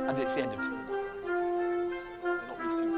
And it's the end of term. We're not used to it.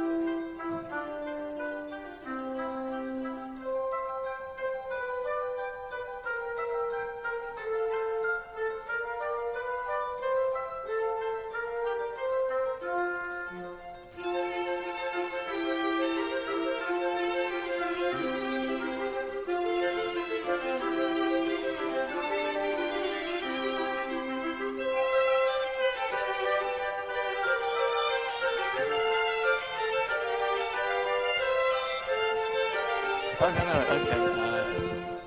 Oh, no, okay.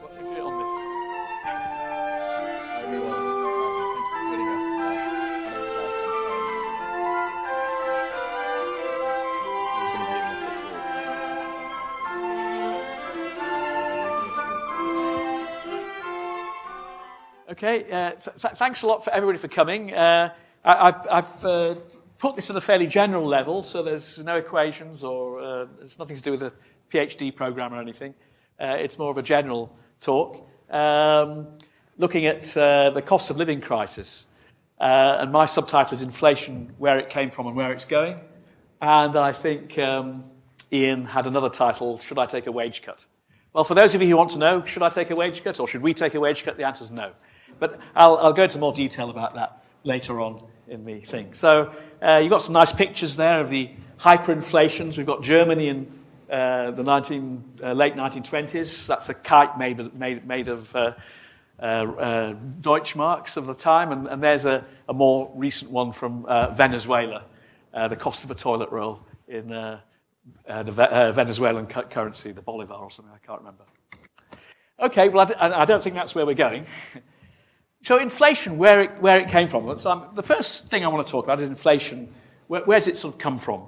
What can we do it on this? Everyone, thank you for putting us It's going to be a mix at all. Okay, thanks a lot for everybody for coming. I've put this at a fairly general level, so there's no equations or there's nothing to do with the PhD program or anything. It's more of a general talk, looking at the cost of living crisis. And my subtitle is Inflation, Where It Came From and Where It's Going. And I think Ian had another title, Should I Take a Wage Cut? Well, for those of you who want to know, should I take a wage cut or should we take a wage cut, the answer is no. But I'll go into more detail about that later on in the thing. So you've got some nice pictures there of the hyperinflations. We've got Germany in the late 1920s. That's a kite made of Deutschmarks of the time, and there's a more recent one from Venezuela, the cost of a toilet roll in the Venezuelan currency, the bolivar or something, I can't remember. Okay, well, I don't think that's where we're going. So inflation, where it came from. So the first thing I want to talk about is inflation. Where's it sort of come from?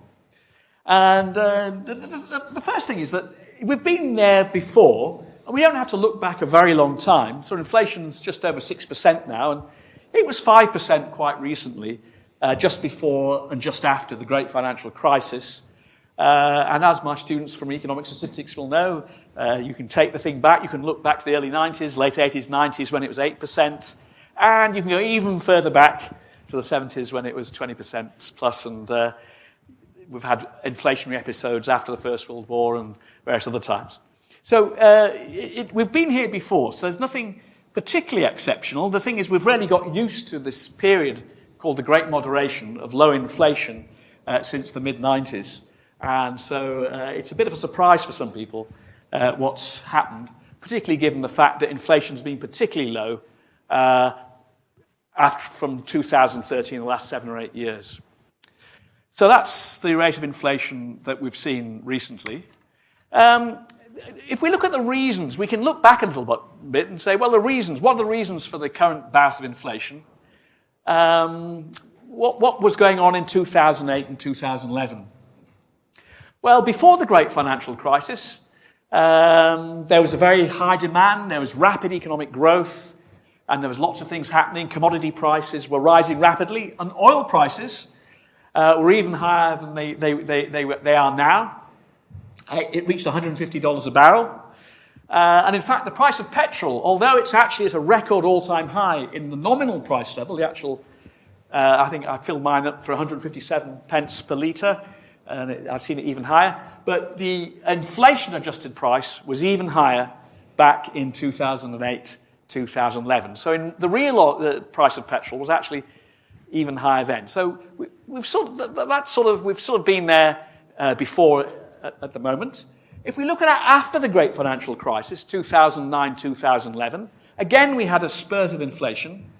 And the first thing is that we've been there before, and we don't have to look back a very long time. So inflation's just over 6% now, and it was 5% quite recently, just before and just after the great financial crisis. And as my students from economic statistics will know, you can take the thing back, you can look back to the early 90s, late 80s, 90s when it was 8%, and you can go even further back to the 70s when it was 20% plus, and we've had inflationary episodes after the First World War and various other times. So we've been here before, so there's nothing particularly exceptional. The thing is, we've really got used to this period called the Great Moderation of low inflation since the mid-90s. And so it's a bit of a surprise for some people what's happened, particularly given the fact that inflation's been particularly low from 2013, the last 7 or 8 years. So that's the rate of inflation that we've seen recently. If we look at the reasons, we can look back a little bit and say, well, what are the reasons for the current bout of inflation? What was going on in 2008 and 2011? Well, before the great financial crisis, there was a very high demand, there was rapid economic growth, and there was lots of things happening. Commodity prices were rising rapidly, and oil prices were even higher than they are now. It reached $150 a barrel. And in fact, the price of petrol, although it's actually at a record all-time high in the nominal price level, the actual, I think I filled mine up for 157 pence per litre, and I've seen it even higher. But the inflation-adjusted price was even higher back in 2008, 2011. So in the real price of petrol was actually even higher then. So we've sort of been there before at the moment. If we look at it after the great financial crisis, 2009, 2011, again we had a spurt of inflation.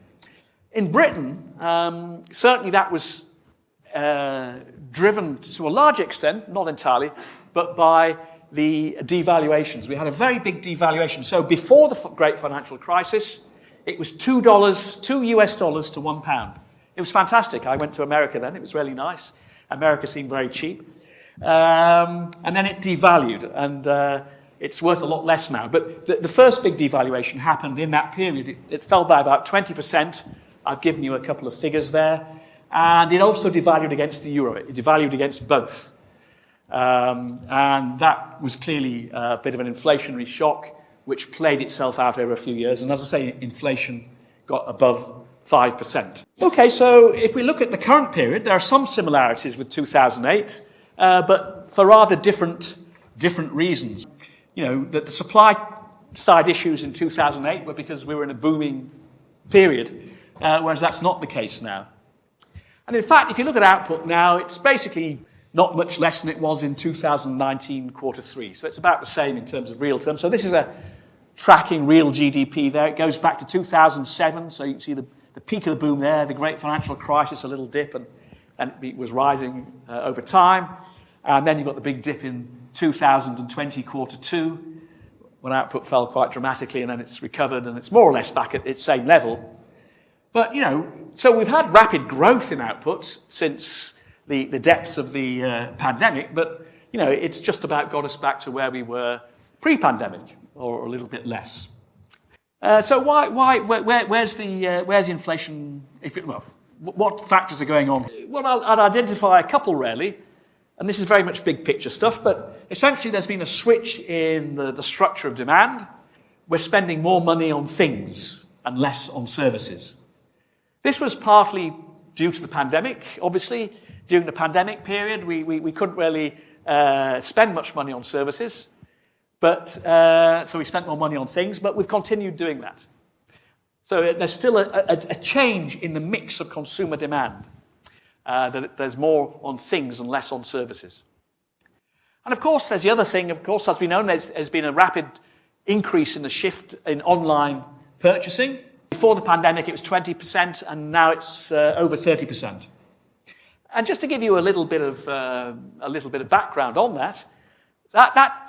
In Britain, certainly that was driven to a large extent, not entirely, but by the devaluations. We had a very big devaluation. So before the great financial crisis, it was $2 US dollars to £1. It was fantastic. I went to America then. It was really nice. America seemed very cheap. And then it devalued, and it's worth a lot less now. But the first big devaluation happened in that period. It fell by about 20%. I've given you a couple of figures there. And it also devalued against the euro. It devalued against both. And that was clearly a bit of an inflationary shock. which played itself out over a few years. And as I say, inflation got above 5%. Okay, so if we look at the current period, there are some similarities with 2008, but for rather different reasons. You know, that the supply side issues in 2008 were because we were in a booming period, whereas that's not the case now. And in fact, if you look at output now, it's basically not much less than it was in 2019 quarter three. So it's about the same in terms of real terms. So this is a tracking real GDP there. It goes back to 2007, so you can see the peak of the boom there, the great financial crisis, a little dip, and it was rising over time. And then you've got the big dip in 2020 quarter two, when output fell quite dramatically, and then it's recovered, and it's more or less back at its same level. But, you know, so we've had rapid growth in output since the depths of the pandemic, but, you know, it's just about got us back to where we were pre-pandemic, or a little bit less. So where's the inflation? What factors are going on? Well, I'd identify a couple, really, and this is very much big picture stuff, but essentially there's been a switch in the structure of demand. We're spending more money on things and less on services. This was partly due to the pandemic. Obviously, during the pandemic period, we couldn't really spend much money on services, but so we spent more money on things, but we've continued doing that. So there's still a change in the mix of consumer demand, that there's more on things and less on services. And of course, there's the other thing, of course, as we know, there's been a rapid increase in the shift in online purchasing. Before the pandemic, it was 20%, and now it's over 30%. And just to give you a little bit of background on that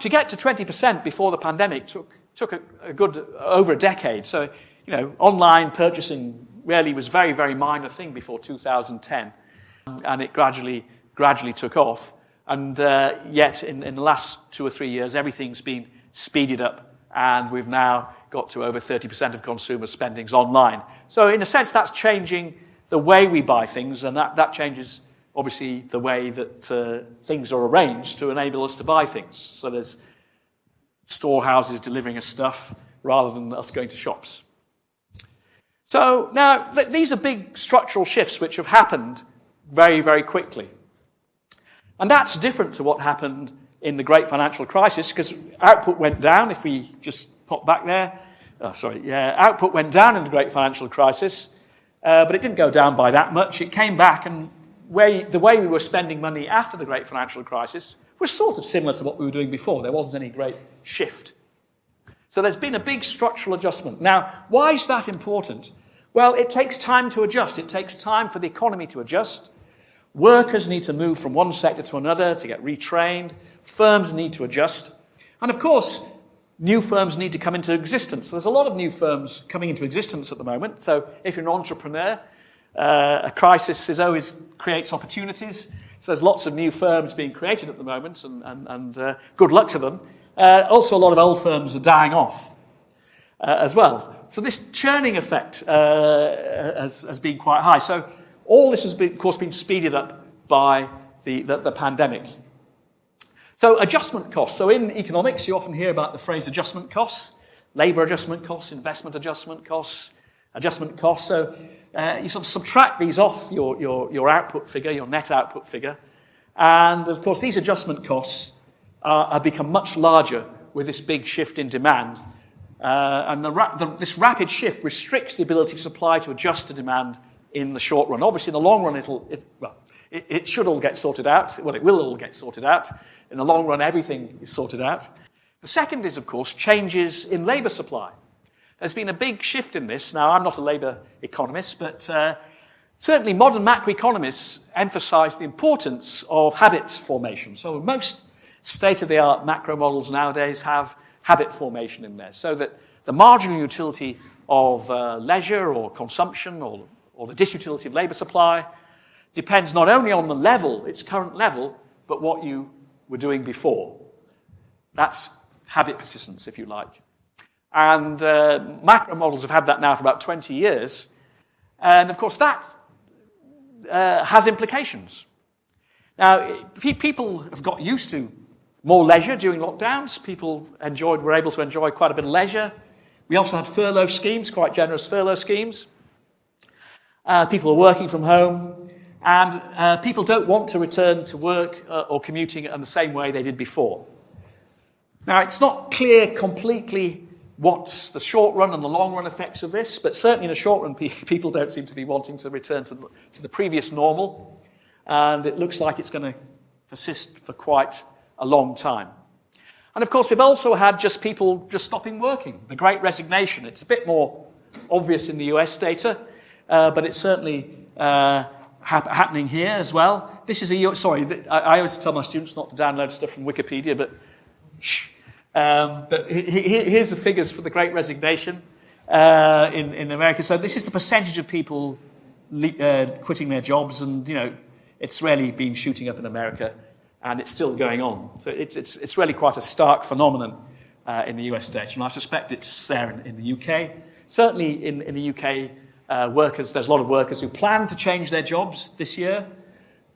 to get to 20% before the pandemic took a good over a decade. So, you know, online purchasing really was a very, very minor thing before 2010, and it gradually took off. And yet, in the last 2 or 3 years, everything's been speeded up, and we've now got to over 30% of consumer spending's online. So in a sense, that's changing the way we buy things, and that changes, obviously, the way that things are arranged to enable us to buy things. So there's storehouses delivering us stuff rather than us going to shops. So now, these are big structural shifts which have happened very, very quickly. And that's different to what happened in the great financial crisis, because output went down. If we just pop back there. Output went down in the great financial crisis, but it didn't go down by that much. It came back, and the way we were spending money after the great financial crisis was sort of similar to what we were doing before. There wasn't any great shift. So there's been a big structural adjustment. Now, why is that important? Well, it takes time to adjust. It takes time for the economy to adjust. Workers need to move from one sector to another to get retrained. Firms need to adjust. And of course, new firms need to come into existence. So there's a lot of new firms coming into existence at the moment. So if you're an entrepreneur, a crisis always creates opportunities. So there's lots of new firms being created at the moment, and good luck to them. Also, a lot of old firms are dying off as well. So this churning effect has been quite high. So all this has, of course, been speeded up by the pandemic. So adjustment costs. So in economics, you often hear about the phrase adjustment costs, labour adjustment costs, investment adjustment costs, adjustment costs. So you sort of subtract these off your output figure, your net output figure. And of course, these adjustment costs have become much larger with this big shift in demand. And this rapid shift restricts the ability of supply to adjust to demand in the short run. Obviously, in the long run, it should all get sorted out. Well, it will all get sorted out. In the long run, everything is sorted out. The second is, of course, changes in labour supply. There's been a big shift in this. Now, I'm not a labour economist, but certainly modern macroeconomists emphasise the importance of habit formation. So most state-of-the-art macro models nowadays have habit formation in there, so that the marginal utility of leisure or consumption or the disutility of labour supply depends not only on the level, its current level, but what you were doing before. That's habit persistence, if you like. And macro models have had that now for about 20 years. And of course, that has implications. Now, people have got used to More leisure during lockdowns. People were able to enjoy quite a bit of leisure. We also had furlough schemes, quite generous furlough schemes. People are working from home, and people don't want to return to work or commuting in the same way they did before. Now, it's not clear completely what's the short run and the long run effects of this, but certainly in the short run, people don't seem to be wanting to return to the previous normal, and it looks like it's going to persist for quite a long time. And of course, we've also had people stopping working, the Great Resignation. It's a bit more obvious in the US data, but it's certainly happening here as well. This is I always tell my students not to download stuff from Wikipedia, but shh. But here's the figures for the Great Resignation in America. So this is the percentage of people quitting their jobs, and it's really been shooting up in America, and it's still going on. So it's really quite a stark phenomenon in the US data, and I suspect it's there in the UK. Certainly in the UK, there's a lot of workers who plan to change their jobs this year.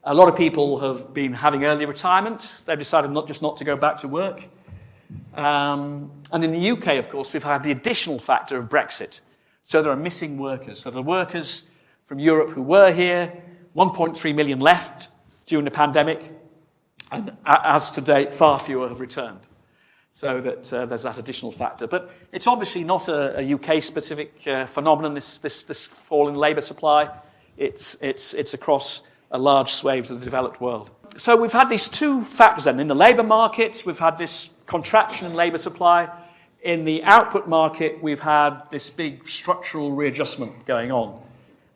A lot of people have been having early retirement. They've decided not to go back to work. And in the UK, of course, we've had the additional factor of Brexit. So there are missing workers. So the workers from Europe who were here, 1.3 million left during the pandemic, and as to date, far fewer have returned. So that there's that additional factor. But it's obviously not a UK-specific phenomenon, this fall in labour supply. It's across a large swathe of the developed world. So we've had these two factors then. In the labour markets, we've had this contraction in labour supply. In the output market, we've had this big structural readjustment going on.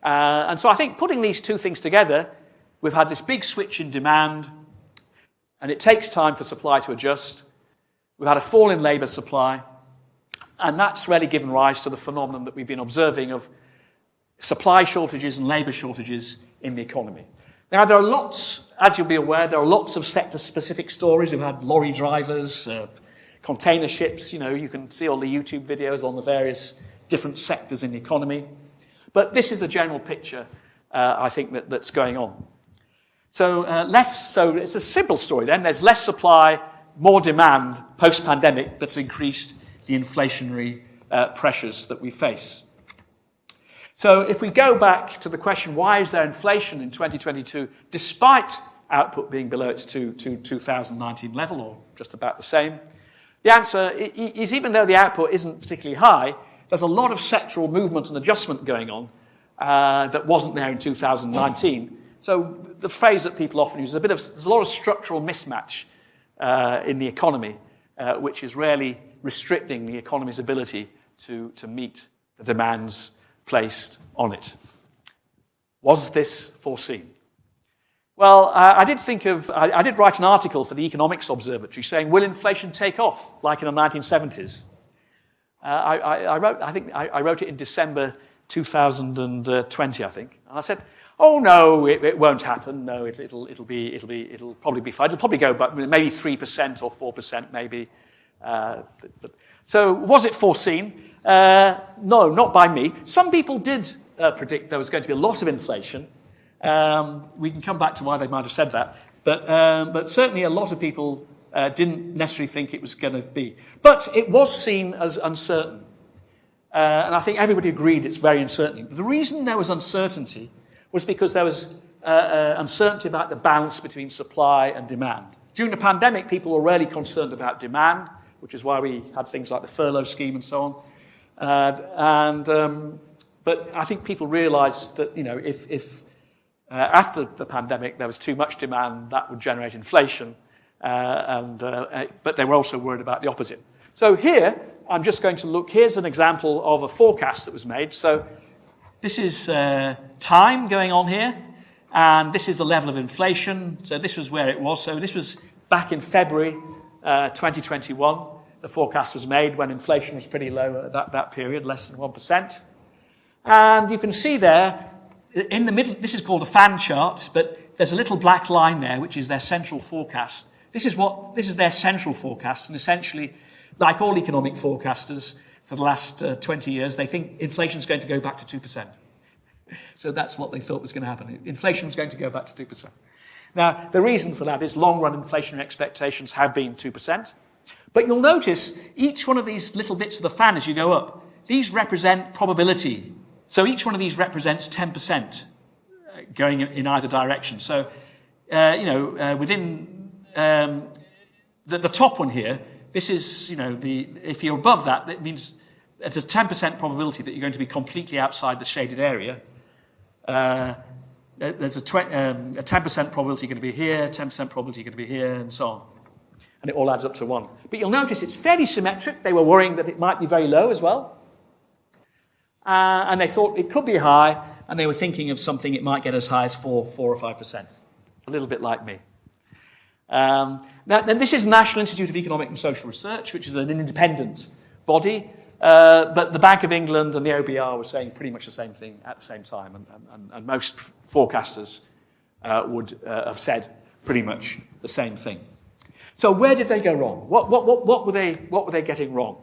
And so I think putting these two things together, we've had this big switch in demand, and it takes time for supply to adjust. We've had a fall in labour supply, and that's really given rise to the phenomenon that we've been observing of supply shortages and labour shortages in the economy. Now, there are lots, as you'll be aware, there are lots of sector-specific stories. We've had lorry drivers, container ships, you can see all the YouTube videos on the various different sectors in the economy. But this is the general picture, I think, that's going on. So it's a simple story then. There's less supply, more demand post-pandemic that's increased the inflationary pressures that we face. So if we go back to the question, why is there inflation in 2022, despite output being below its 2019 level, or just about the same? The answer is, even though the output isn't particularly high, there's a lot of sectoral movement and adjustment going on that wasn't there in 2019. So the phrase that people often use is there's a lot of structural mismatch in the economy, which is really restricting the economy's ability to meet the demands placed on it. Was this foreseen? Well, I did write an article for the Economics Observatory saying, will inflation take off like in the 1970s? I wrote it in December 2020, I think, and I said, oh no, it won't happen. No, it'll probably be fine. It'll probably go back maybe 3% or 4%, maybe. So was it foreseen? No, not by me. Some people did predict there was going to be a lot of inflation. We can come back to why they might have said that. But certainly a lot of people didn't necessarily think it was going to be. But it was seen as uncertain. And I think everybody agreed it's very uncertain. The reason there was uncertainty was because there was uncertainty about the balance between supply and demand. During the pandemic, people were really concerned about demand, which is why we had things like the furlough scheme and so on. But I think people realised that, if after the pandemic there was too much demand, that would generate inflation. But they were also worried about the opposite. So here, I'm just going to look. Here's an example of a forecast that was made. So this is time going on here, and this is the level of inflation. So this was where it was. So this was back in February 2021. The forecast was made when inflation was pretty low at that period, less than 1%. And you can see there, in the middle, this is called a fan chart, but there's a little black line there, which is their central forecast. This is their central forecast, and essentially, like all economic forecasters for the last 20 years, they think inflation is going to go back to 2%. So that's what they thought was going to happen. Inflation was going to go back to 2%. Now, the reason for that is long-run inflationary expectations have been 2%. But you'll notice each one of these little bits of the fan as you go up, these represent probability. So each one of these represents 10% going in either direction. So, within the top one here, this is, if you're above that, that means there's a 10% probability that you're going to be completely outside the shaded area. There's a 10% probability going to be here, 10% probability going to be here, and so on. And it all adds up to 1. But you'll notice it's fairly symmetric. They were worrying that it might be very low as well. And they thought it could be high, and they were thinking of something it might get as high as 4 or 5%. A little bit like me. Now, this is National Institute of Economic and Social Research, which is an independent body. But the Bank of England and the OBR were saying pretty much the same thing at the same time. And most forecasters would have said pretty much the same thing. So where did they go wrong? What were they getting wrong?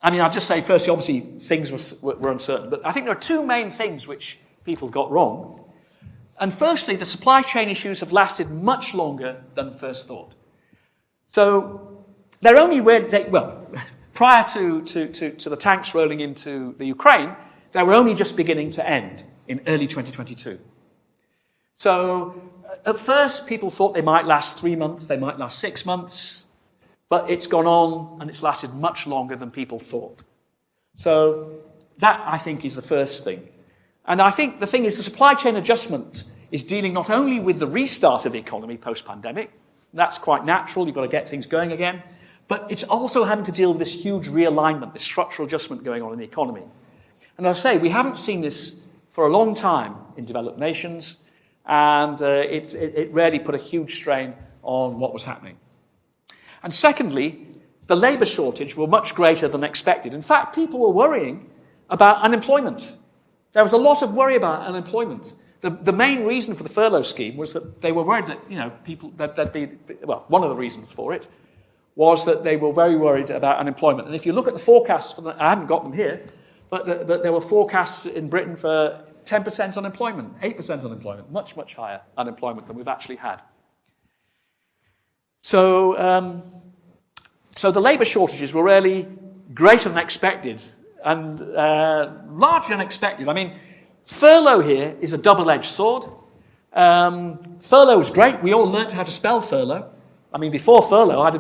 I mean, I'll just say, firstly, obviously, things were uncertain. But I think there are two main things which people got wrong. And firstly, the supply chain issues have lasted much longer than first thought. So they're only prior to the tanks rolling into the Ukraine, they were only just beginning to end in early 2022. So at first, people thought they might last 3 months, they might last 6 months, but it's gone on and it's lasted much longer than people thought. So that, I think, is the first thing. And I think the thing is the supply chain adjustment is dealing not only with the restart of the economy post-pandemic, that's quite natural, you've got to get things going again, but it's also having to deal with this huge realignment, this structural adjustment going on in the economy. And as I say, we haven't seen this for a long time in developed nations, and it really put a huge strain on what was happening. And secondly, the labour shortage was much greater than expected. In fact, people were worrying about unemployment. There was a lot of worry about unemployment. The main reason for the furlough scheme was that they were worried that, one of the reasons for it was that they were very worried about unemployment. And if you look at the forecasts, I haven't got them here, but there were forecasts in Britain for 10% unemployment, 8% unemployment, much, much higher unemployment than we've actually had. So the labour shortages were really greater than expected and largely unexpected. I mean, furlough here is a double-edged sword. Furlough was great. We all learnt how to spell furlough. I mean, before furlough, I'd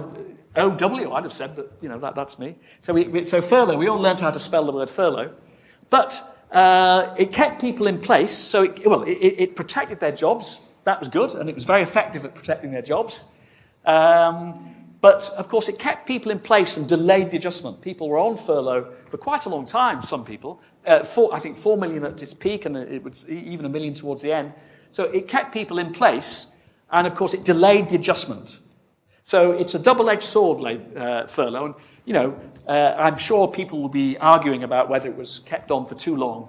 have said that, that's me. So furlough, we all learnt how to spell the word furlough. But it kept people in place, so it protected their jobs. That was good, and it was very effective at protecting their jobs. But, of course, it kept people in place and delayed the adjustment. People were on furlough for quite a long time, some people. I think 4 million at its peak, and it was even 1 million towards the end. So it kept people in place, and, of course, it delayed the adjustment. So it's a double-edged sword, furlough. And, I'm sure people will be arguing about whether it was kept on for too long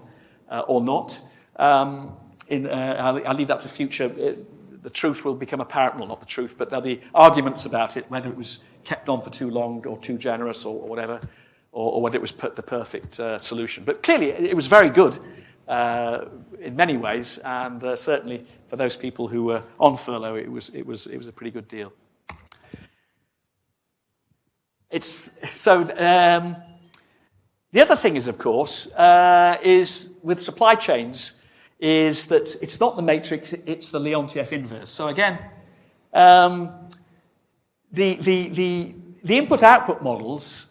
or not. I'll leave that to future. The truth will become apparent, well, not the truth, but there'll be arguments about it, whether it was kept on for too long or too generous or whatever, or whether it was the perfect solution. But clearly, it was very good in many ways, and certainly for those people who were on furlough, it was a pretty good deal. The other thing is, of course, is with supply chains, is that it's not the matrix, it's the Leontief inverse. So again, the input-output models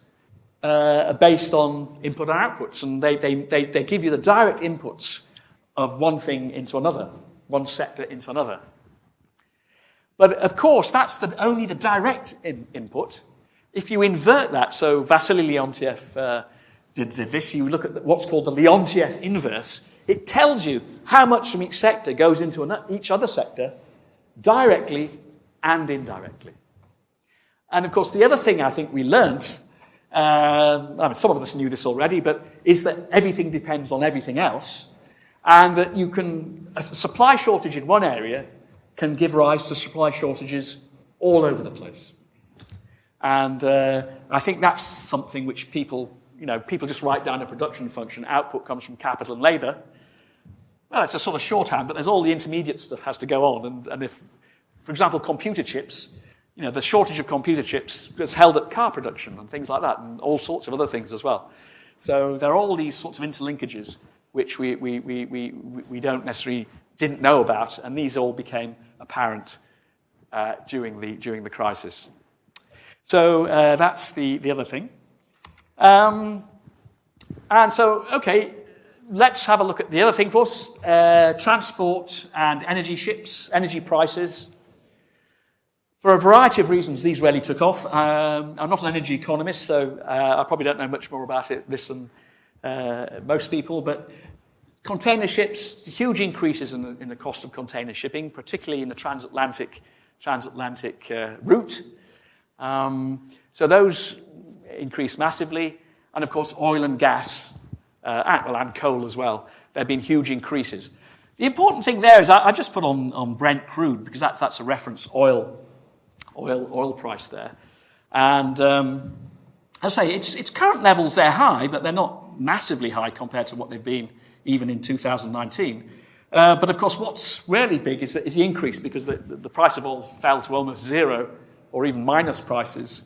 are based on input and outputs, and they give you the direct inputs of one thing into another, one sector into another. But of course, that's only the direct input. If you invert that, so Vasily Leontief did this, you look at what's called the Leontief inverse, it tells you how much from each sector goes into each other sector, directly and indirectly. And of course, the other thing I think we learnt, some of us knew this already, but is that everything depends on everything else, and that a supply shortage in one area can give rise to supply shortages all over the place. And I think that's something which people just write down a production function, output comes from capital and labour. well, it's a sort of shorthand, but there's all the intermediate stuff has to go on. And if, for example, computer chips, the shortage of computer chips has held up car production and things like that, and all sorts of other things as well. So there are all these sorts of interlinkages which we don't necessarily didn't know about, and these all became apparent during the crisis. So that's the other thing. And so, okay, let's have a look at the other thing for us. Transport and energy ships, energy prices. For a variety of reasons, these really took off. I'm not an energy economist, so I probably don't know much more about this than most people, but container ships, huge increases in the cost of container shipping, particularly in the transatlantic route. So those increased massively. And of course, oil and gas, and coal as well. There have been huge increases. The important thing there is I just put on Brent crude, because that's a reference oil price there. And as I say, its current levels, they're high, but they're not massively high compared to what they've been even in 2019. But of course, what's really big is the increase, because the price of oil fell to almost zero, or even minus prices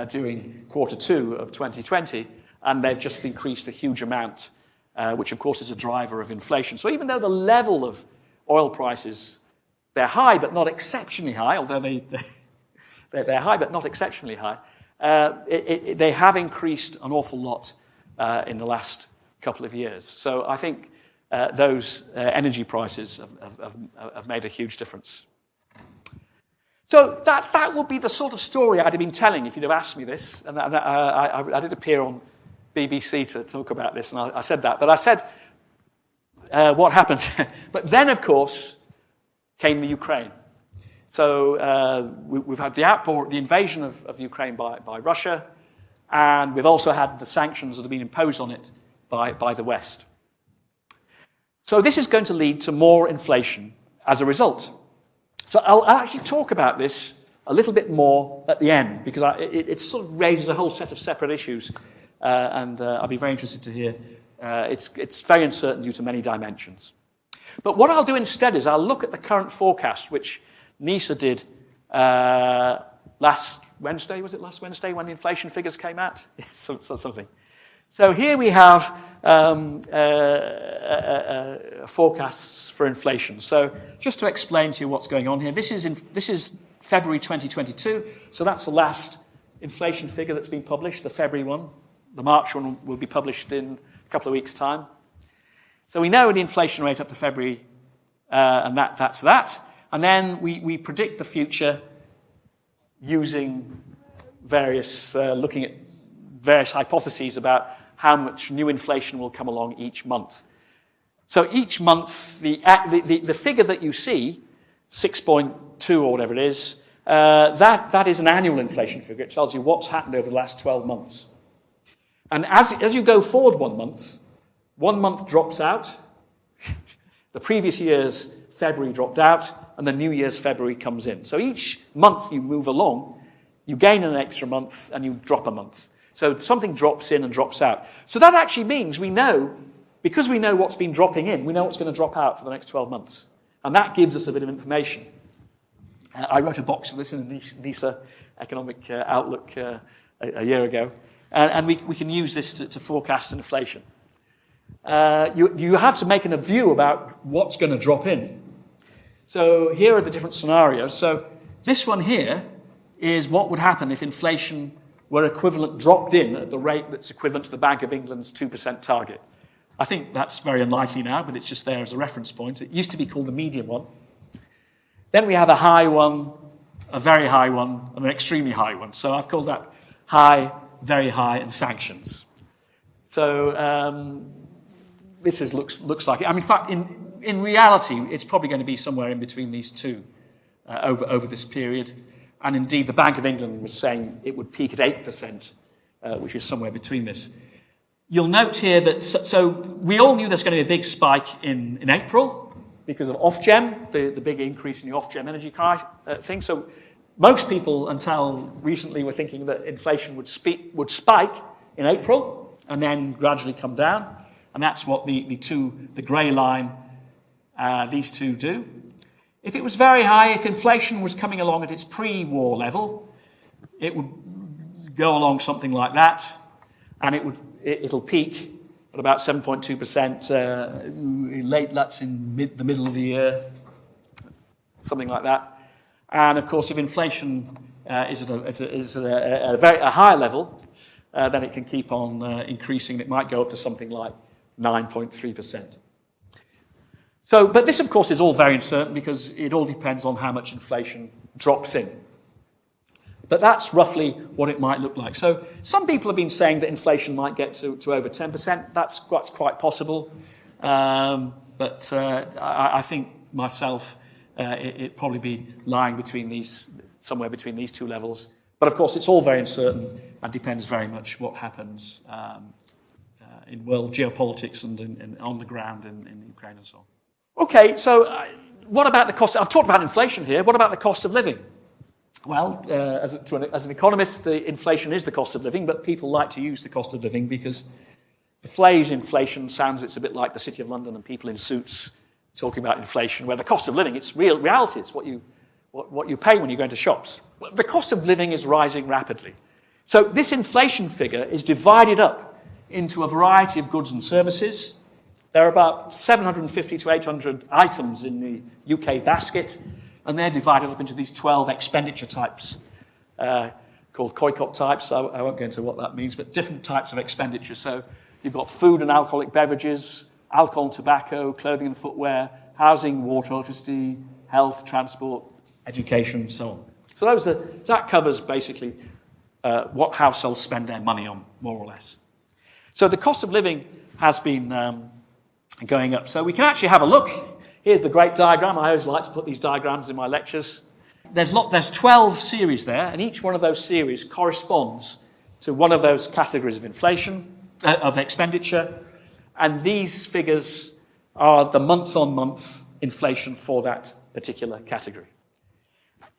during quarter 2 of 2020. And they've just increased a huge amount, which of course is a driver of inflation. So even though the level of oil prices, they're high but not exceptionally high, although they're high but not exceptionally high, they have increased an awful lot in the last couple of years. So I think those energy prices have made a huge difference. So that would be the sort of story I'd have been telling if you'd have asked me this. And I did appear on BBC to talk about this, and I said that. But I said what happened. But then, of course, came the Ukraine. So we've had the invasion of Ukraine by Russia, and we've also had the sanctions that have been imposed on it by the West. So this is going to lead to more inflation as a result. So I'll actually talk about this a little bit more at the end, because it sort of raises a whole set of separate issues. And I'll be very interested to hear. It's very uncertain due to many dimensions. But what I'll do instead is I'll look at the current forecast, which NISA did last Wednesday. Was it last Wednesday when the inflation figures came out? Something. So here we have forecasts for inflation. So just to explain to you what's going on here, this is February 2022. So that's the last inflation figure that's been published, the February one. The March one will be published in a couple of weeks' time. So we know the inflation rate up to February, and that's that. And then we predict the future using looking at various hypotheses about how much new inflation will come along each month. So each month, the figure that you see, 6.2 or whatever it is, that is an annual inflation figure. It tells you what's happened over the last 12 months. And as you go forward 1 month, 1 month drops out, the previous year's February dropped out, and the new year's February comes in. So each month you move along, you gain an extra month, and you drop a month. So something drops in and drops out. So that actually means because we know what's been dropping in, we know what's going to drop out for the next 12 months. And that gives us a bit of information. I wrote a box of this in the NISA Economic Outlook a year ago. And we can use this to forecast inflation. You have to make a view about what's going to drop in. So here are the different scenarios. So this one here is what would happen if inflation were dropped in at the rate that's equivalent to the Bank of England's 2% target. I think that's very unlikely now, but it's just there as a reference point. It used to be called the median one. Then we have a high one, a very high one, and an extremely high one. So I've called that high, very high, and sanctions. So this looks like it. I mean, in fact, in reality, it's probably going to be somewhere in between these two over this period. And indeed, the Bank of England was saying it would peak at 8%, which is somewhere between this. You'll note here that, so we all knew there's going to be a big spike in April because of Ofgem, the big increase in the Ofgem energy thing. So most people, until recently, were thinking that inflation would spike in April and then gradually come down. And that's what the grey line These two do. If it was very high, if inflation was coming along at its pre-war level, it would go along something like that, and it'll peak at about 7.2% late LUTs in the middle of the year, something like that. And of course, if inflation is at a higher level, then it can keep on increasing. It might go up to something like 9.3%. So, but this, of course, is all very uncertain because it all depends on how much inflation drops in. But that's roughly what it might look like. So some people have been saying that inflation might get to over 10%. That's quite possible. But I think myself, it'd probably be lying somewhere between these two levels. But of course, it's all very uncertain and depends very much what happens in world geopolitics and on the ground in Ukraine and so on. Okay, so what about the cost? I've talked about inflation here. What about the cost of living? Well, as an economist, the inflation is the cost of living, but people like to use the cost of living because the phrase inflation sounds it's a bit like the City of London and people in suits talking about inflation, where the cost of living, it's reality. It's what you pay when you go into shops. The cost of living is rising rapidly. So this inflation figure is divided up into a variety of goods and services. There are about 750 to 800 items in the UK basket, and they're divided up into these 12 expenditure types, called COICOP types. I won't go into what that means, but different types of expenditure. So you've got food and alcoholic beverages, alcohol and tobacco, clothing and footwear, housing, water, electricity, health, transport, education, and so on. So that covers basically what households spend their money on, more or less. So the cost of living has been going up. So we can actually have a look. Here's the great diagram. I always like to put these diagrams in my lectures. There's 12 series there, and each one of those series corresponds to one of those categories of inflation, of expenditure, and these figures are the month-on-month inflation for that particular category.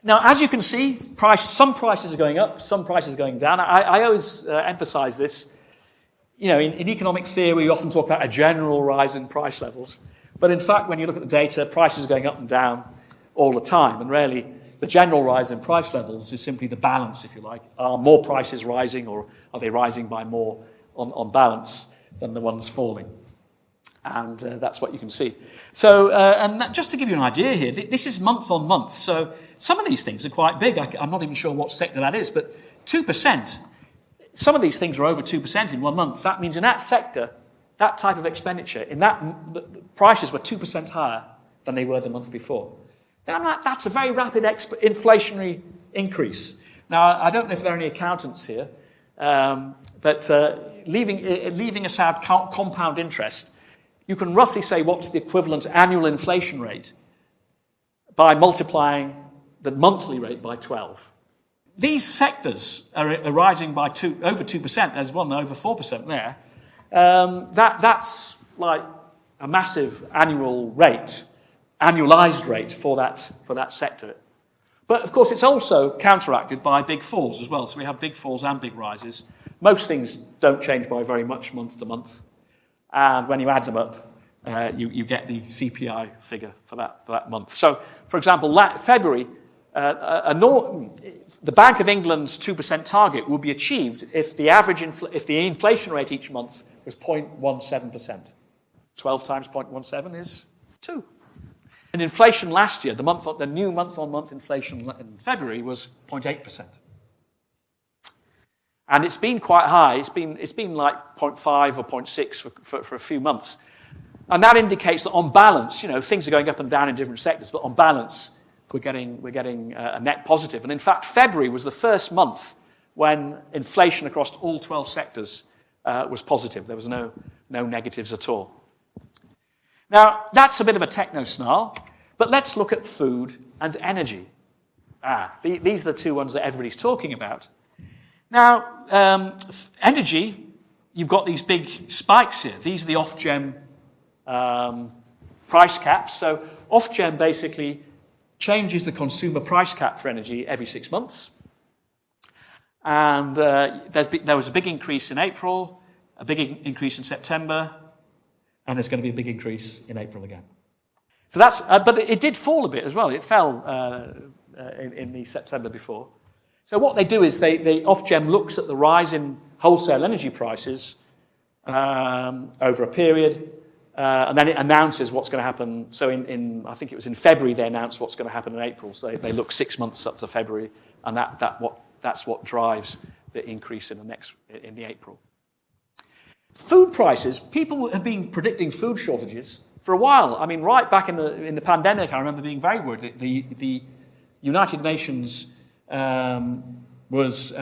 Now, as you can see, some prices are going up, some prices are going down. I always emphasize this. You know, in economic theory, we often talk about a general rise in price levels. But in fact, when you look at the data, prices are going up and down all the time. And really, the general rise in price levels is simply the balance, if you like. Are more prices rising, or are they rising by more on balance than the ones falling? And that's what you can see. So, just to give you an idea here, this is month on month. So some of these things are quite big. I'm not even sure what sector that is, but 2%. Some of these things are over 2% in 1 month. That means in that sector, that type of expenditure, the prices were 2% higher than they were the month before. Now, that's a very rapid inflationary increase. Now, I don't know if there are any accountants here, but leaving aside compound interest, you can roughly say what's the equivalent annual inflation rate by multiplying the monthly rate by 12. These sectors are rising by over 2%. There's one over 4% there. That's like a massive annualized rate for that sector. But of course, it's also counteracted by big falls as well. So we have big falls and big rises. Most things don't change by very much month to month, and when you add them up, you get the CPI figure for that month. So, for example, February. The Bank of England's 2% target will be achieved if the inflation rate each month was 0.17%. 12 times 0.17 is 2. And inflation last year, the new month-on-month inflation in February was 0.8%. And it's been quite high. It's been like 0.5 or 0.6 for a few months. And that indicates that on balance, things are going up and down in different sectors, but on balance, we're getting a net positive. And in fact, February was the first month when inflation across all 12 sectors was positive. There was no negatives at all. Now, that's a bit of a techno-snarl, but let's look at food and energy. These are the two ones that everybody's talking about. Now, energy, you've got these big spikes here. These are the Ofgem price caps. So Ofgem basically changes the consumer price cap for energy every 6 months. And there was a big increase in April, a big increase in September, and there's going to be a big increase in April again. So that's, but it did fall a bit as well. It fell in the September before. So what they do is Ofgem looks at the rise in wholesale energy prices over a period, and then it announces what's going to happen. So I think it was in February they announced what's going to happen in April. So they look 6 months up to February, and that's what drives the increase in the April. Food prices. People have been predicting food shortages for a while. I mean, right back in the pandemic, I remember being very worried. The United Nations was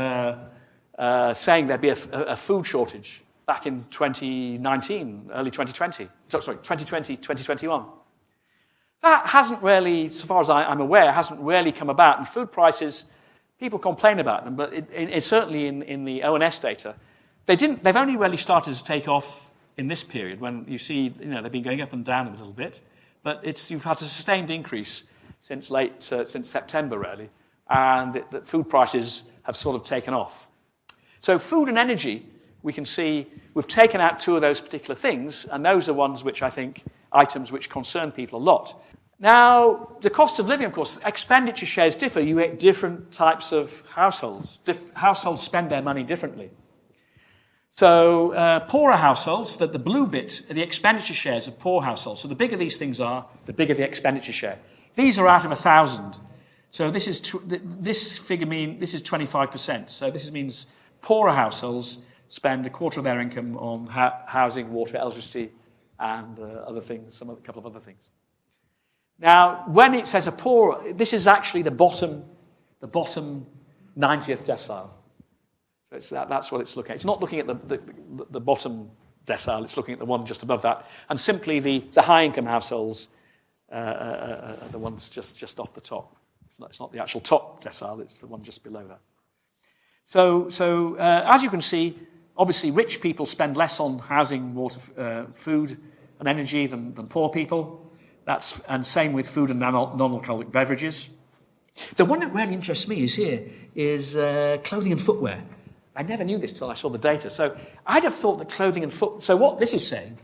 saying there'd be a food shortage back in 2019, early 2020. Sorry, 2020, 2021. That hasn't really, so far as I'm aware, hasn't really come about. And food prices, people complain about them, but it's certainly in the ONS data, they've only really started to take off in this period when you see, they've been going up and down a little bit, but you've had a sustained increase since September, really, and that food prices have sort of taken off. So food and energy, we can see we've taken out two of those particular things, and those are ones which I think, items which concern people a lot. Now, the cost of living, of course, expenditure shares differ. You get different types of households. Households spend their money differently. So poorer households, the blue bit, are the expenditure shares of poor households. So the bigger these things are, the bigger the expenditure share. These are out of 1,000. So this is 25%. So this means poorer households spend a quarter of their income on housing, water, electricity, and other things, a couple of other things. Now, when it says a poor, this is actually the bottom 90th decile. So that's what it's looking at. It's not looking at the bottom decile, it's looking at the one just above that. And simply the high-income households are the ones just off the top. It's not the actual top decile, it's the one just below that. So as you can see, obviously rich people spend less on housing, water, food and energy than poor people. And same with food and non-alcoholic beverages. The one that really interests me is clothing and footwear. I never knew this till I saw the data. So I'd have thought that clothing and footwear... So what this is saying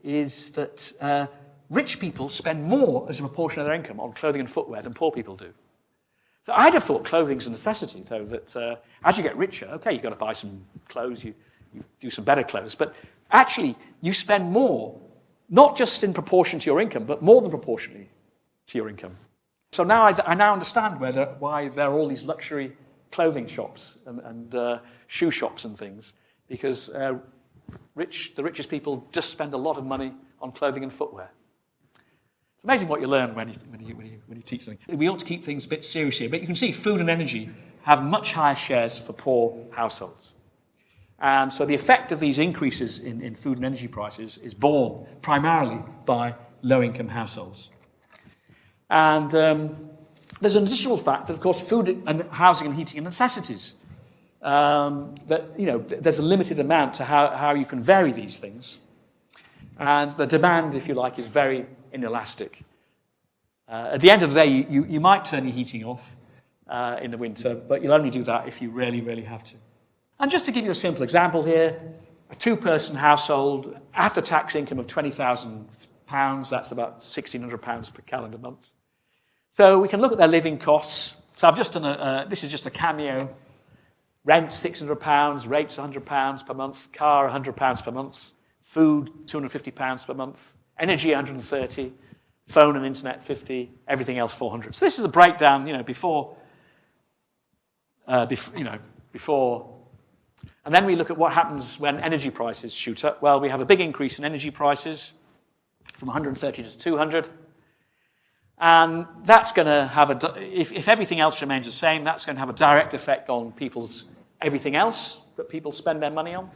is that rich people spend more as a proportion of their income on clothing and footwear than poor people do. So I'd have thought clothing's a necessity, though, that as you get richer, okay, you've got to buy some clothes, you do some better clothes, but actually you spend more, not just in proportion to your income, but more than proportionally to your income. So now I now understand why there are all these luxury clothing shops and shoe shops and things, because the richest people just spend a lot of money on clothing and footwear. It's amazing what you learn when you teach something. We ought to keep things a bit serious here, but you can see food and energy have much higher shares for poor households. And so the effect of these increases in food and energy prices is borne primarily by low-income households. And there's an additional fact that, of course, food and housing and heating are necessities. There's a limited amount to how you can vary these things. And the demand, if you like, is very inelastic. At the end of the day, you might turn your heating off in the winter, but you'll only do that if you really, really have to. And just to give you a simple example here, a two-person household, after-tax income of £20,000, that's about £1,600 per calendar month. So we can look at their living costs. So I've just done this is just a cameo. Rent, £600, rates £100 per month, car £100 per month, food £250 per month, energy £130, phone and internet £50, everything else £400. So this is a breakdown, before. And then we look at what happens when energy prices shoot up. Well, we have a big increase in energy prices from 130 to 200. And that's going to have if everything else remains the same, that's going to have a direct effect on everything else that people spend their money on.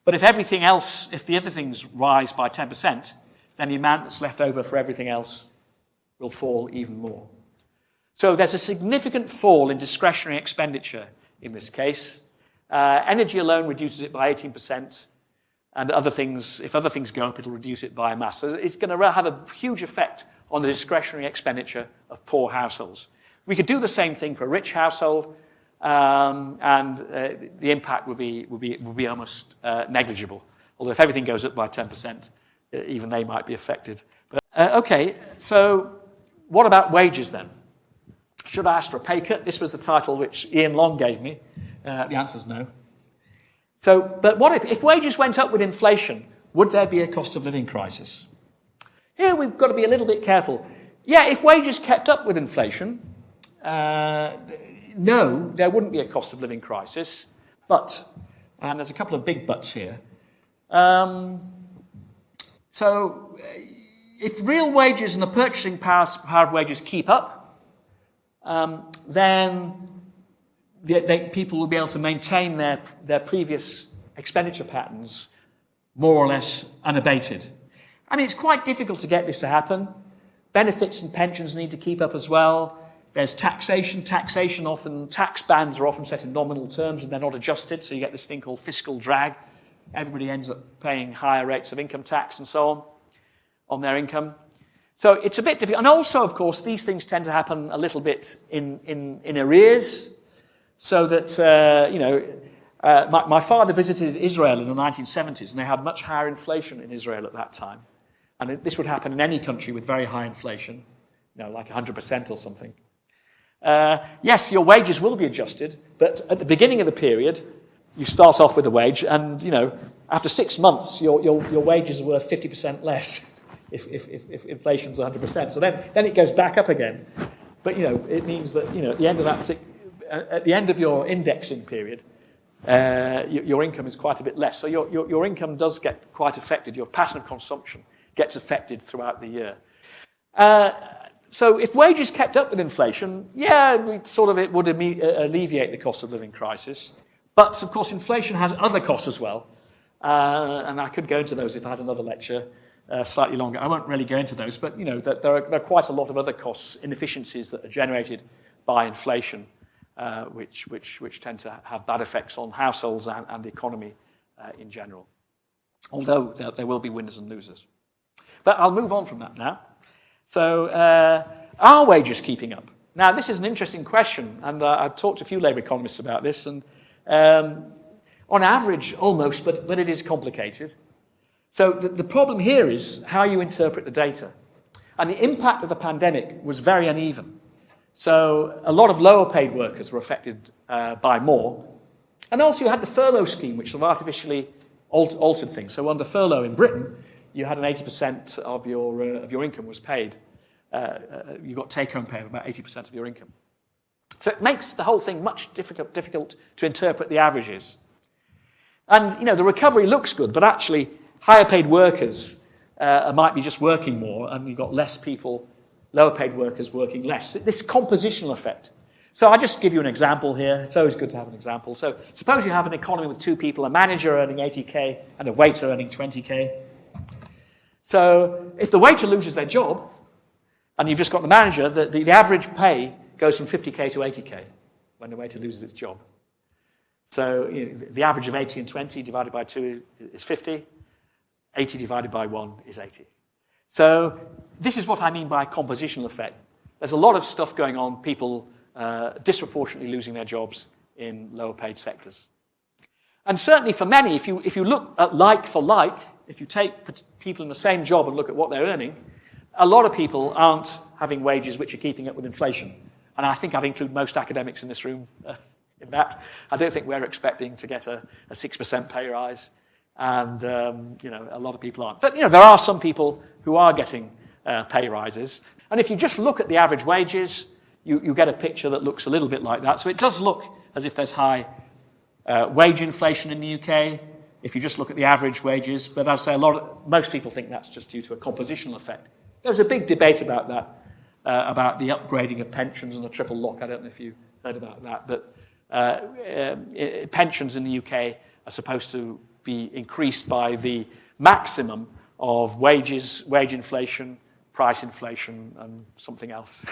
But if the other things rise by 10%, then the amount that's left over for everything else will fall even more. So there's a significant fall in discretionary expenditure in this case. Energy alone reduces it by 18%, and if other things go up, it'll reduce it by a mass. So it's going to have a huge effect on the discretionary expenditure of poor households. We could do the same thing for a rich household, and the impact would be almost negligible. Although if everything goes up by 10%, even they might be affected. But, okay, so what about wages then? Should I ask for a pay cut? This was the title which Ian Long gave me. The answer is no. So, but what if wages went up with inflation, would there be a cost of living crisis? Here we've got to be a little bit careful. Yeah, if wages kept up with inflation, no, there wouldn't be a cost of living crisis. But, and there's a couple of big buts here. So, if real wages and the purchasing power of wages keep up, then people will be able to maintain their previous expenditure patterns more or less unabated. I mean, it's quite difficult to get this to happen. Benefits and pensions need to keep up as well. There's taxation. Tax bands are often set in nominal terms and they're not adjusted, so you get this thing called fiscal drag. Everybody ends up paying higher rates of income tax and so on their income. So it's a bit difficult. And also, of course, these things tend to happen a little bit in arrears, so that, my father visited Israel in the 1970s, and they had much higher inflation in Israel at that time. And this would happen in any country with very high inflation, like 100% or something. Yes, your wages will be adjusted, but at the beginning of the period, you start off with a wage, and, after 6 months, your wages are worth 50% less if inflation's 100%. So then it goes back up again. But, it means that, at the end of at the end of your indexing period, your income is quite a bit less. So your income does get quite affected. Your pattern of consumption gets affected throughout the year. So if wages kept up with inflation, it would alleviate the cost of living crisis. But, of course, inflation has other costs as well. And I could go into those if I had another lecture slightly longer. I won't really go into those, but, there are quite a lot of other costs, inefficiencies that are generated by inflation, which tend to have bad effects on households and the economy in general. Although there will be winners and losers. But I'll move on from that now. So, are wages keeping up? Now, this is an interesting question, and I've talked to a few Labour economists about this, and on average, almost, but it is complicated. So the problem here is how you interpret the data. And the impact of the pandemic was very uneven. So a lot of lower paid workers were affected by more. And also you had the furlough scheme, which sort of artificially altered things. So under furlough in Britain, you had an 80% of your income was paid. You got take-home pay of about 80% of your income. So it makes the whole thing much difficult to interpret the averages. And, the recovery looks good, but actually higher paid workers might be just working more, and you've got less people, lower paid workers working less. This compositional effect. So I'll just give you an example here. It's always good to have an example. So suppose you have an economy with two people, a manager earning 80k and a waiter earning 20k. So if the waiter loses their job, and you've just got the manager, the average pay goes from 50k to 80k when the waiter loses its job. So the average of 80 and 20 divided by 2 is 50. 80 divided by 1 is 80. So this is what I mean by compositional effect. There's a lot of stuff going on, people disproportionately losing their jobs in lower paid sectors. And certainly for many, if you look at like for like, if you take people in the same job and look at what they're earning, a lot of people aren't having wages which are keeping up with inflation. And I think I'd include most academics in this room in that. I don't think we're expecting to get a 6% pay rise. And, a lot of people aren't. But, there are some people who are getting pay rises. And if you just look at the average wages, you get a picture that looks a little bit like that. So it does look as if there's high wage inflation in the UK, if you just look at the average wages. But as I say, most people think that's just due to a compositional effect. There's a big debate about that, about the upgrading of pensions and the triple lock. I don't know if you heard about that. But pensions in the UK are supposed to be increased by the maximum of wages, wage inflation, price inflation, and something else.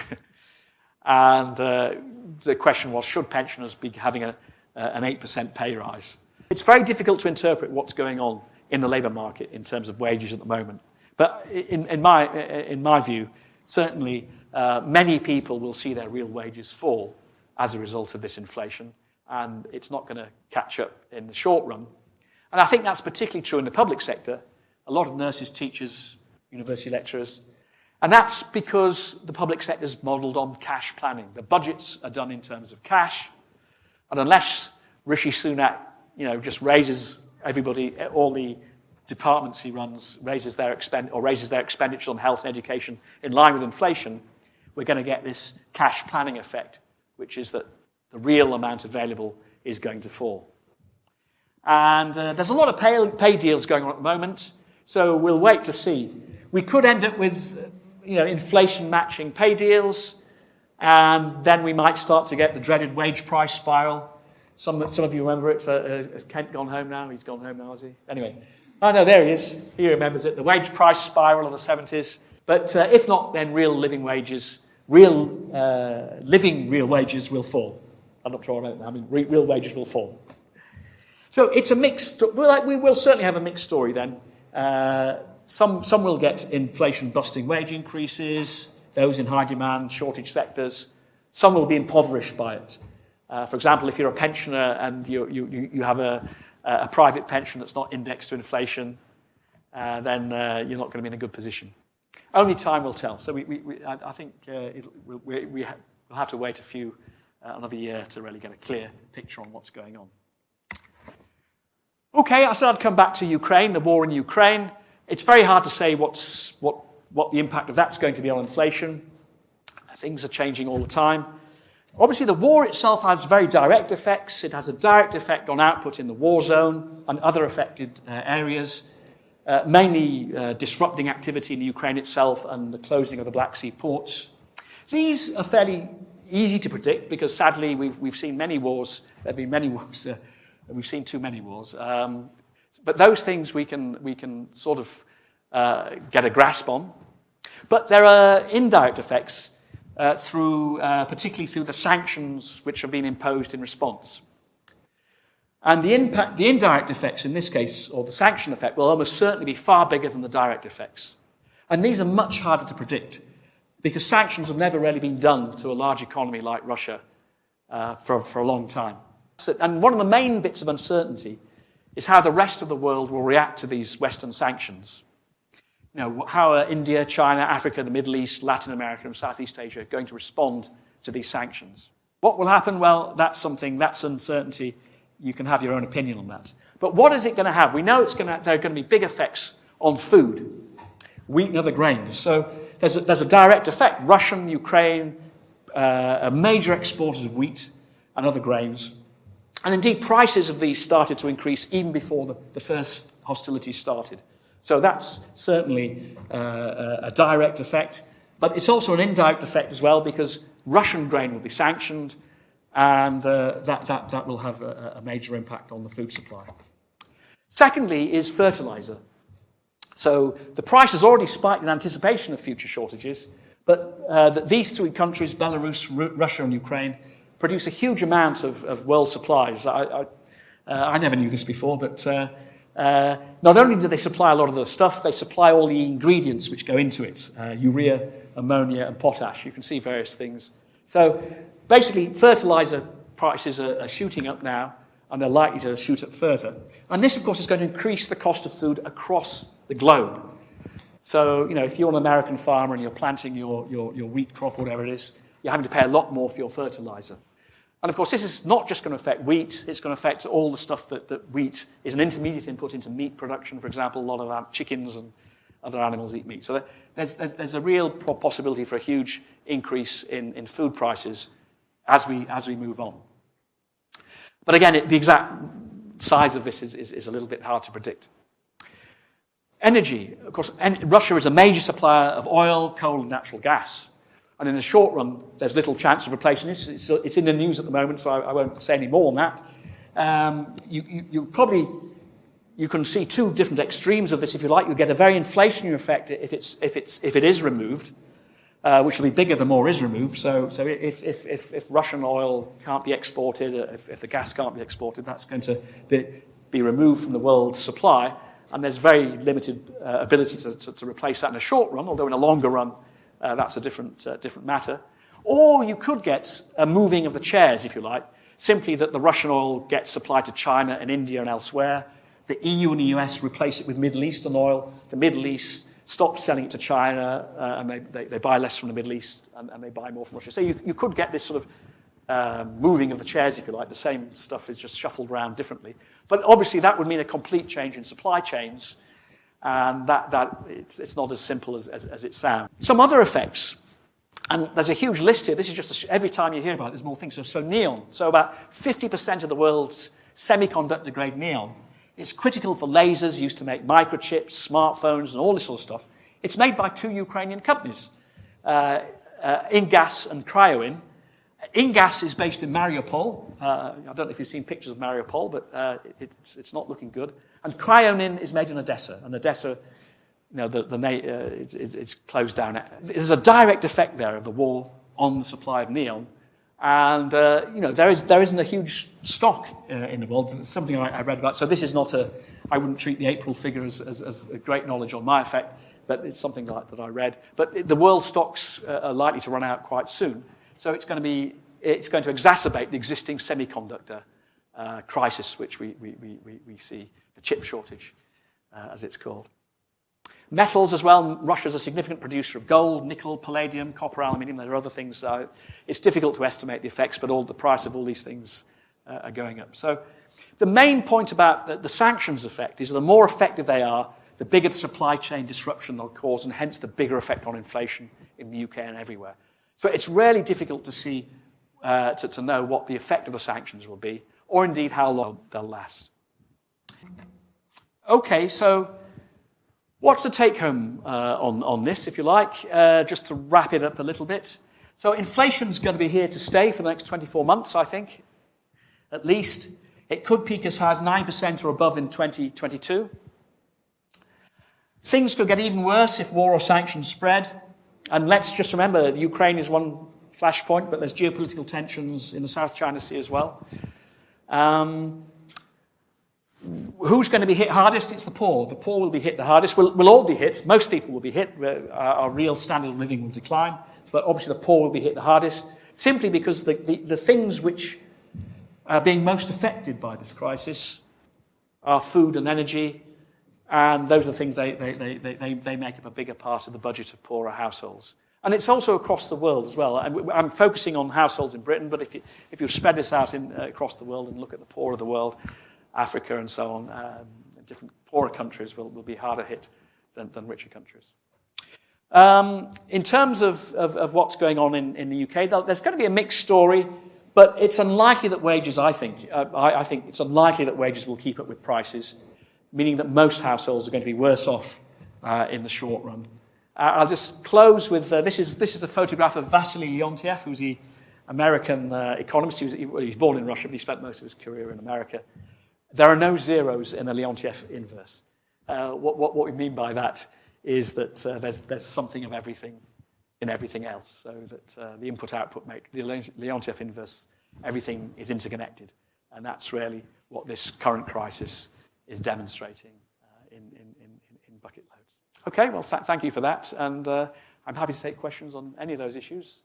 And the question was, should pensioners be having an 8% pay rise? It's very difficult to interpret what's going on in the labour market in terms of wages at the moment. But in my view, certainly many people will see their real wages fall as a result of this inflation, and it's not going to catch up in the short run. And I think that's particularly true in the public sector. a lot of nurses, teachers, university lecturers. And that's because the public sector is modelled on cash planning. The budgets are done in terms of cash. And unless Rishi Sunak, just raises everybody, all the departments he runs, raises their expenditure on health and education in line with inflation, we're going to get this cash planning effect, which is that the real amount available is going to fall. And there's a lot of pay deals going on at the moment, so we'll wait to see. We could end up with inflation-matching pay deals, and then we might start to get the dreaded wage price spiral. Some of you remember it. Has Kent gone home now? He's gone home now, has he? Anyway. Oh, no, there he is. He remembers it. The wage price spiral of the 70s. But if not, then real wages will fall. I'm not sure about that. I mean, real wages will fall. So it's a mixed... We will certainly have a mixed story then. Some will get inflation-busting wage increases, those in high-demand, shortage sectors. Some will be impoverished by it. For example, if you're a pensioner and you have a private pension that's not indexed to inflation, then you're not going to be in a good position. Only time will tell. So I think we'll have to wait another year to really get a clear picture on what's going on. Okay, I said I'd come back to Ukraine, the war in Ukraine. It's very hard to say what the impact of that's going to be on inflation. Things are changing all the time. Obviously, the war itself has very direct effects. It has a direct effect on output in the war zone and other affected areas, mainly disrupting activity in Ukraine itself and the closing of the Black Sea ports. These are fairly easy to predict because, sadly, we've seen many wars. There have been many wars. We've seen too many wars. But those things we can sort of get a grasp on. But there are indirect effects particularly through the sanctions which have been imposed in response. And the indirect effects in this case, or the sanction effect, will almost certainly be far bigger than the direct effects. And these are much harder to predict because sanctions have never really been done to a large economy like Russia for a long time. And one of the main bits of uncertainty is how the rest of the world will react to these Western sanctions. How are India, China, Africa, the Middle East, Latin America, and Southeast Asia going to respond to these sanctions? What will happen? Well, that's uncertainty. You can have your own opinion on that. But what is it going to have? We know there are going to be big effects on food, wheat and other grains. So there's a direct effect. Russia, Ukraine are major exporters of wheat and other grains. And indeed, prices of these started to increase even before the first hostilities started. So that's certainly a direct effect. But it's also an indirect effect as well because Russian grain will be sanctioned and that will have a major impact on the food supply. Secondly is fertilizer. So the price has already spiked in anticipation of future shortages, but these three countries, Belarus, Russia and Ukraine, produce a huge amount of world supplies. I never knew this before, but not only do they supply a lot of the stuff, they supply all the ingredients which go into it, urea, ammonia, and potash. You can see various things. So basically, fertilizer prices are shooting up now, and they're likely to shoot up further. And this, of course, is going to increase the cost of food across the globe. So, if you're an American farmer and you're planting your wheat crop or whatever it is, you're having to pay a lot more for your fertilizer. And of course, this is not just going to affect wheat, it's going to affect all the stuff that wheat is an intermediate input into meat production. For example, a lot of chickens and other animals eat meat. So there's a real possibility for a huge increase in food prices as we move on. But again, the exact size of this is a little bit hard to predict. Energy. Of course, Russia is a major supplier of oil, coal, and natural gas. And in the short run, there's little chance of replacing this. It's in the news at the moment, so I won't say any more on that. You can see two different extremes of this, if you like. You'll get a very inflationary effect if it is removed, which will be bigger the more is removed. So if Russian oil can't be exported, if the gas can't be exported, that's going to be removed from the world supply, and there's very limited ability to replace that in the short run, although in a longer run, that's a different matter. Or you could get a moving of the chairs, if you like, simply that the Russian oil gets supplied to China and India and elsewhere. The EU and the US replace it with Middle Eastern oil. The Middle East stops selling it to China, and they buy less from the Middle East, and they buy more from Russia. So you could get this sort of moving of the chairs, if you like. The same stuff is just shuffled around differently. But obviously that would mean a complete change in supply chains, and it's not as simple as it sounds. Some other effects, and there's a huge list here. This is just every time you hear about it, there's more things. So neon. So about 50% of the world's semiconductor-grade neon. It's critical for lasers used to make microchips, smartphones, and all this sort of stuff. It's made by 2 Ukrainian companies, Ingas and Cryoin. Ingas is based in Mariupol. I don't know if you've seen pictures of Mariupol, but it's not looking good. And Cryoin is made in Odessa, and Odessa, it's closed down. There's a direct effect there of the war on the supply of neon. And, there isn't a huge stock in the world. It's something I read about. So this is not I wouldn't treat the April figure as a great knowledge on my effect, but it's something that I read. But the world stocks are likely to run out quite soon. So it's going to exacerbate the existing semiconductor crisis, which we see, the chip shortage, as it's called. Metals as well. Russia's a significant producer of gold, nickel, palladium, copper, aluminium. There are other things. It's difficult to estimate the effects, but the price of all these things are going up. So the main point about the sanctions effect is the more effective they are, the bigger the supply chain disruption they'll cause, and hence the bigger effect on inflation in the UK and everywhere. So it's really difficult to see, to know what the effect of the sanctions will be, or indeed how long they'll last. Okay, so what's the take-home on this, if you like, just to wrap it up a little bit? So inflation's going to be here to stay for the next 24 months, I think, at least. It could peak as high as 9% or above in 2022. Things could get even worse if war or sanctions spread. And let's just remember that Ukraine is one flashpoint, but there's geopolitical tensions in the South China Sea as well. Who's going to be hit hardest? It's the poor. The poor will be hit the hardest. We'll all be hit. Most people will be hit. Our real standard of living will decline. But obviously the poor will be hit the hardest, simply because the things which are being most affected by this crisis are food and energy, and those are things they make up a bigger part of the budget of poorer households. And it's also across the world as well. I'm focusing on households in Britain, but if you spread this out across the world and look at the poor of the world, Africa and so on, different poorer countries will be harder hit than richer countries. In terms of what's going on in the UK, there's going to be a mixed story, but it's unlikely that wages, I think it's unlikely that wages will keep up with prices, meaning that most households are going to be worse off in the short run. I'll just close with, this is a photograph of Vasily Leontiev, who's the American economist. He was born in Russia, but he spent most of his career in America. There are no zeros in a Leontiev inverse. What we mean by that is that there's something of everything in everything else, so that the input-output matrix, the Leontiev inverse, everything is interconnected, and that's really what this current crisis is demonstrating in bucket loads. Okay, well, thank you for that, and I'm happy to take questions on any of those issues.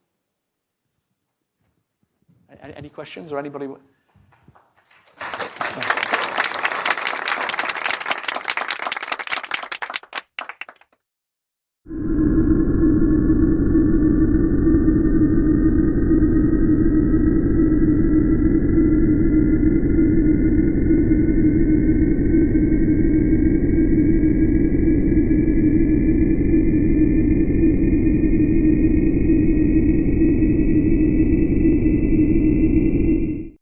Any questions, or anybody?